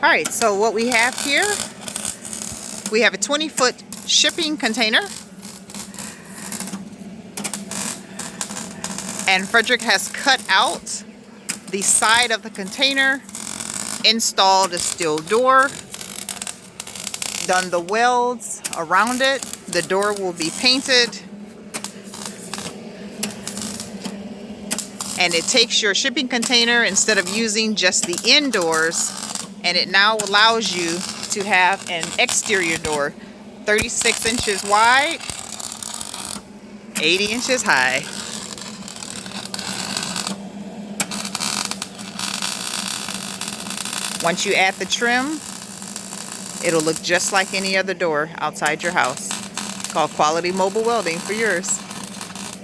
All right, so what we have here, we have a 20-foot shipping container. And Frederick has cut out the side of the container, installed a steel door, done the welds around it. The door will be painted. And it takes your shipping container, instead of using just the indoors, and it now allows you to have an exterior door, 36 inches wide, 80 inches high. Once you add the trim, it'll look just like any other door outside your house. It's called Quality Mobile Welding for yours.